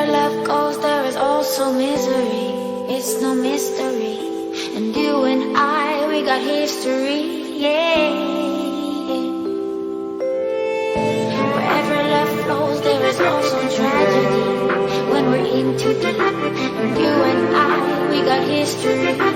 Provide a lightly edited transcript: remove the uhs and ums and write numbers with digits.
Wherever love goes, there is also misery. It's no mystery. And you and I, we got history, yeah. Wherever love flows, there is also tragedy. When we're in too deep, and you and I, we got history.